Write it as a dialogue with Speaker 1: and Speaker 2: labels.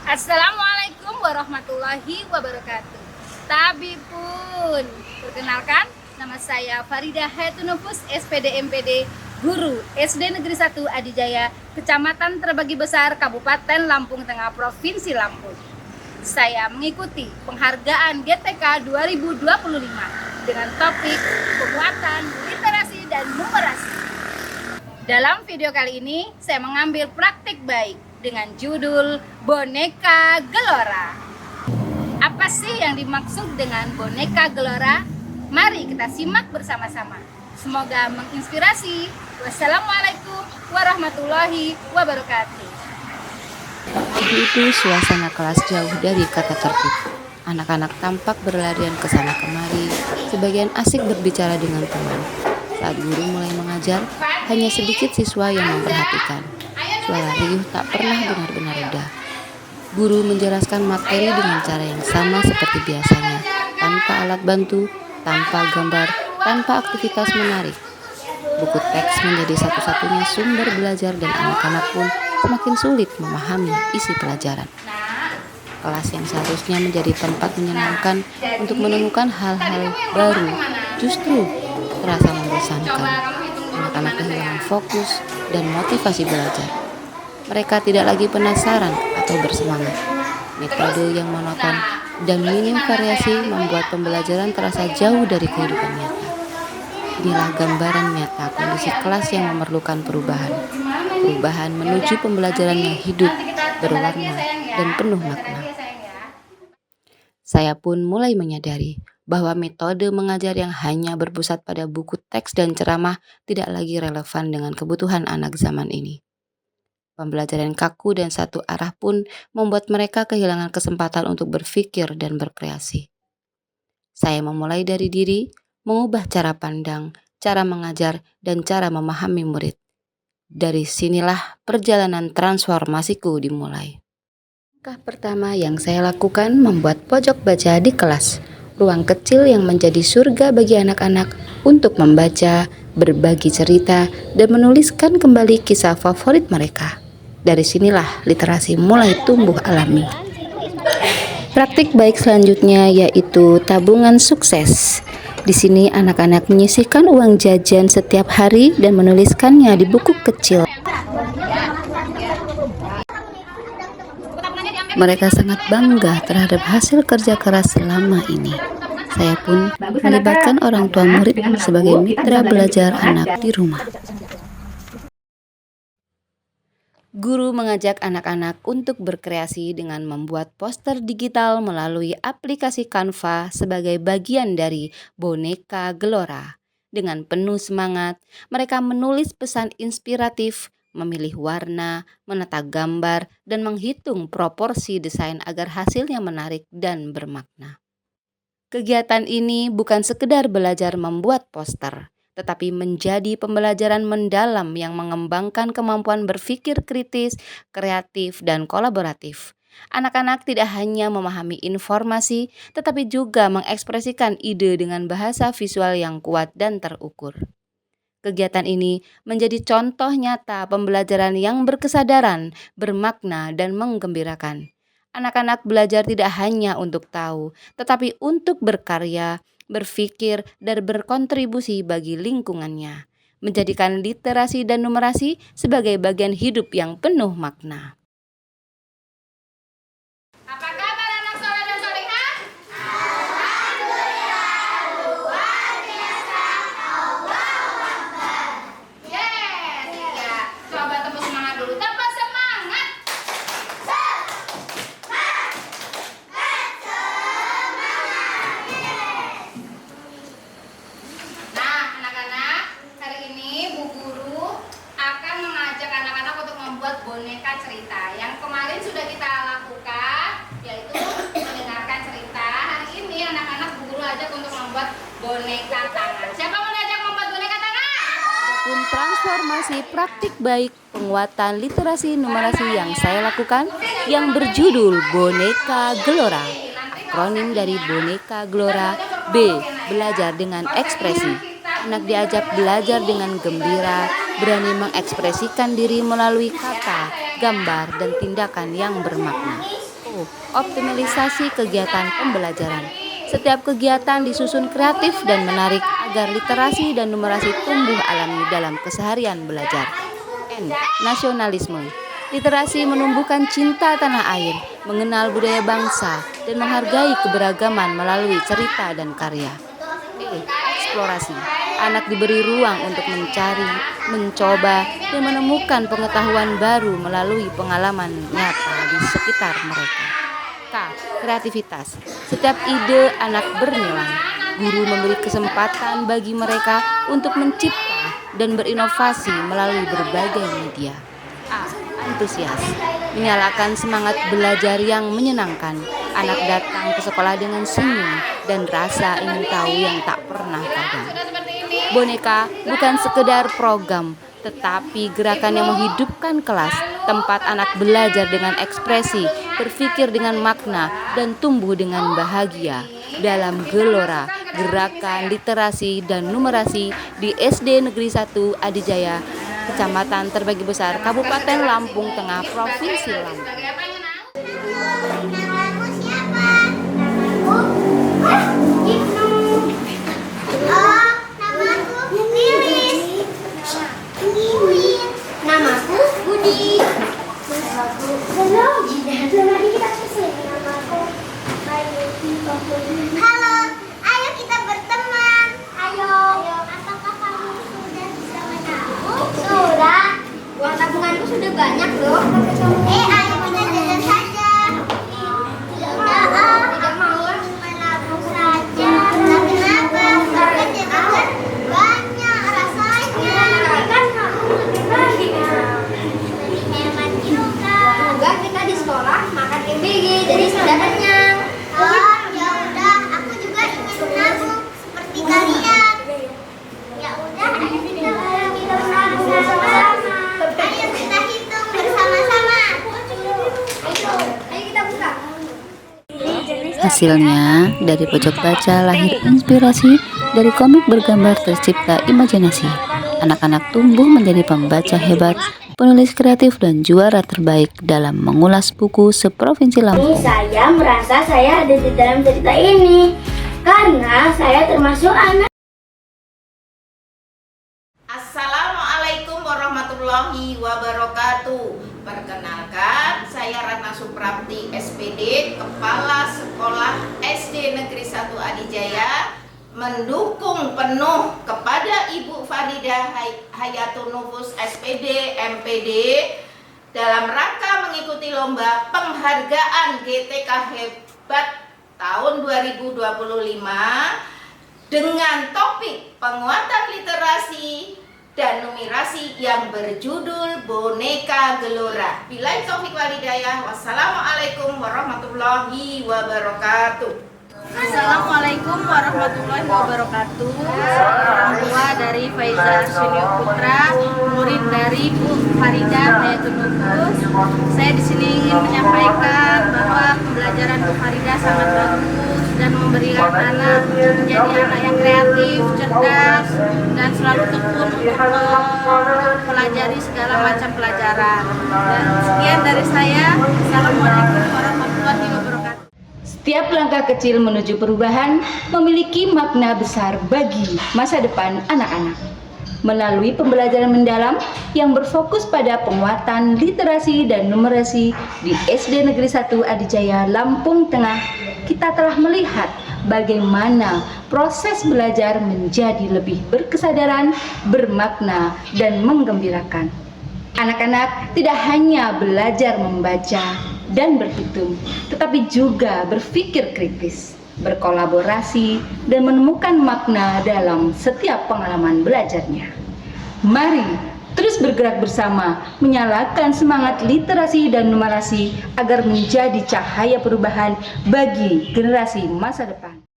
Speaker 1: Assalamualaikum warahmatullahi wabarakatuh. Tabipun, perkenalkan nama saya Farida Hayatunufus, SPD MPD, Guru SD Negeri 1 Adijaya, Kecamatan Terbagi Besar, Kabupaten Lampung Tengah, Provinsi Lampung. Saya mengikuti penghargaan GTK 2025 dengan topik penguatan literasi dan numerasi. Dalam video kali ini, saya mengambil praktik baik dengan judul Boneka Gelora. Apa sih yang dimaksud dengan boneka gelora? Mari kita simak bersama-sama. Semoga menginspirasi. Wassalamualaikum warahmatullahi wabarakatuh.
Speaker 2: Pagi itu suasana kelas jauh dari kata tertib. Anak-anak tampak berlarian ke sana kemari, sebagian asik berbicara dengan teman. Saat guru mulai mengajar, hanya sedikit siswa yang memperhatikan. Suara riuh tak pernah benar-benar reda. Guru menjelaskan materi dengan cara yang sama seperti biasanya, tanpa alat bantu, tanpa gambar, tanpa aktivitas menarik. Buku teks menjadi satu-satunya sumber belajar dan anak-anak pun semakin sulit memahami isi pelajaran. Kelas yang seharusnya menjadi tempat menyenangkan untuk menemukan hal-hal baru justru terasa membosankan. Anak-anak kehilangan fokus dan motivasi belajar. Mereka tidak lagi penasaran atau bersemangat. Metode yang monoton dan minim variasi membuat pembelajaran terasa jauh dari kehidupan nyata. Inilah gambaran nyata kondisi kelas yang memerlukan perubahan. Perubahan menuju pembelajaran yang hidup, berwarna, dan penuh makna. Saya pun mulai menyadari bahwa metode mengajar yang hanya berpusat pada buku teks dan ceramah tidak lagi relevan dengan kebutuhan anak zaman ini. Pembelajaran kaku dan satu arah pun membuat mereka kehilangan kesempatan untuk berpikir dan berkreasi. Saya memulai dari diri, mengubah cara pandang, cara mengajar, dan cara memahami murid. Dari sinilah perjalanan transformasiku dimulai. Langkah pertama yang saya lakukan membuat pojok baca di kelas, ruang kecil yang menjadi surga bagi anak-anak untuk membaca, berbagi cerita, dan menuliskan kembali kisah favorit mereka. Dari sinilah literasi mulai tumbuh alami. Praktik baik selanjutnya yaitu tabungan sukses. Di sini anak-anak menyisihkan uang jajan setiap hari dan menuliskannya di buku kecil. Mereka sangat bangga terhadap hasil kerja keras selama ini. Saya pun melibatkan orang tua murid sebagai mitra belajar anak di rumah. Guru mengajak anak-anak untuk berkreasi dengan membuat poster digital melalui aplikasi Canva sebagai bagian dari Boneka Gelora. Dengan penuh semangat, mereka menulis pesan inspiratif, memilih warna, menata gambar, dan menghitung proporsi desain agar hasilnya menarik dan bermakna. Kegiatan ini bukan sekedar belajar membuat poster, tetapi menjadi pembelajaran mendalam yang mengembangkan kemampuan berpikir kritis, kreatif, dan kolaboratif. Anak-anak tidak hanya memahami informasi, tetapi juga mengekspresikan ide dengan bahasa visual yang kuat dan terukur. Kegiatan ini menjadi contoh nyata pembelajaran yang berkesadaran, bermakna, dan menggembirakan. Anak-anak belajar tidak hanya untuk tahu, tetapi untuk berkarya, berpikir, dan berkontribusi bagi lingkungannya, menjadikan literasi dan numerasi sebagai bagian hidup yang penuh makna.
Speaker 1: Apa kabar anak soleh dan solehah? Yes, ya. Coba tepuk semangat dulu. Tepuk semangat. Nah, anak-anak, hari ini Bu Guru akan mengajak anak-anak untuk membuat boneka cerita. Yang kemarin sudah kita lakukan, yaitu mendengarkan cerita. Hari ini anak-anak Bu Guru ajak untuk membuat boneka tangan. Siapa mau diajak membuat boneka tangan?
Speaker 2: Adapun transformasi praktik baik penguatan literasi numerasi yang saya lakukan yang berjudul Boneka Gelora. Akronim dari Boneka Gelora, B. Belajar dengan ekspresi. Anak diajak belajar dengan gembira, berani mengekspresikan diri melalui kata, gambar, dan tindakan yang bermakna. optimalisasi kegiatan pembelajaran. Setiap kegiatan disusun kreatif dan menarik agar literasi dan numerasi tumbuh alami dalam keseharian belajar. N. Nasionalisme. Literasi menumbuhkan cinta tanah air, mengenal budaya bangsa, dan menghargai keberagaman melalui cerita dan karya. E. Eksplorasi. Anak diberi ruang untuk mencari, mencoba, dan menemukan pengetahuan baru melalui pengalaman nyata di sekitar mereka. K. Kreativitas. Setiap ide anak bernilai. Guru memberi kesempatan bagi mereka untuk mencipta dan berinovasi melalui berbagai media. A. Antusias. Menyalakan semangat belajar yang menyenangkan. Anak datang ke sekolah dengan senyum dan rasa ingin tahu yang tak pernah padam. Boneka bukan sekedar program, tetapi gerakan yang menghidupkan kelas, tempat anak belajar dengan ekspresi, berpikir dengan makna, dan tumbuh dengan bahagia. Dalam gelora gerakan literasi dan numerasi di SD Negeri 1 Adijaya, Kecamatan Terbagi Besar, Kabupaten Lampung Tengah, Provinsi Lampung.
Speaker 3: Namaku Budi. Halo, ayo kita berteman. Ayo. Apakah kamu sudah bisa menabung? Sudah. Uang tabunganku sudah banyak loh. Ayo kita jalan saja. Tidak mau menabung saja. Tapi kenapa? Karena kan banyak rasanya. Kan kamu lebih baik. Lebih hemat juga. Enggak, kita di sekolah makan MBG, jadi sudah kenyang. Oh, ya udah, aku juga ingin menabung seperti kalian. Ya udah, ayo kita menabung bersama-sama. Ayo kita hitung bersama-sama. Ayo kita buka.
Speaker 2: Hasilnya, dari pojok baca lahir inspirasi, dari komik bergambar tercipta imajinasi. Anak-anak tumbuh menjadi pembaca hebat, penulis kreatif, dan juara terbaik dalam mengulas buku seprovinsi Lampung.
Speaker 3: Saya merasa saya ada di dalam cerita ini karena saya termasuk anak.
Speaker 4: Assalamualaikum warahmatullahi wabarakatuh. Perkenalkan, saya Ratna Suprapti SPD, Kepala Sekolah SD Negeri 1 Adijaya, mendukung penuh kepada Ibu Faridah Hayatun Nufus SPD MPD dalam rangka mengikuti lomba penghargaan GTK Hebat tahun 2025 dengan topik penguatan literasi dan numerasi yang berjudul Boneka Gelora. Billahi taufik wal hidayah. Wassalamualaikum warahmatullahi wabarakatuh.
Speaker 1: Assalamualaikum warahmatullahi wabarakatuh. Orang tua dari Faiza Arsenio Putra, murid dari Bu Faridah Hayatun Nufus. Saya di sini ingin menyampaikan bahwa pembelajaran Bu Faridah sangat bagus dan memberikan anak menjadi anak yang kreatif, cerdas, dan selalu tekun untuk mempelajari segala macam pelajaran. Dan sekian dari saya. Assalamualaikum warahmatullahi wabarakatuh.
Speaker 5: Setiap langkah kecil menuju perubahan memiliki makna besar bagi masa depan anak-anak. Melalui pembelajaran mendalam yang berfokus pada penguatan literasi dan numerasi di SD Negeri 1 Adijaya, Lampung Tengah, kita telah melihat bagaimana proses belajar menjadi lebih berkesadaran, bermakna, dan menggembirakan. Anak-anak tidak hanya belajar membaca dan berhitung, tetapi juga berpikir kritis, berkolaborasi, dan menemukan makna dalam setiap pengalaman belajarnya. Mari terus bergerak bersama, menyalakan semangat literasi dan numerasi agar menjadi cahaya perubahan bagi generasi masa depan.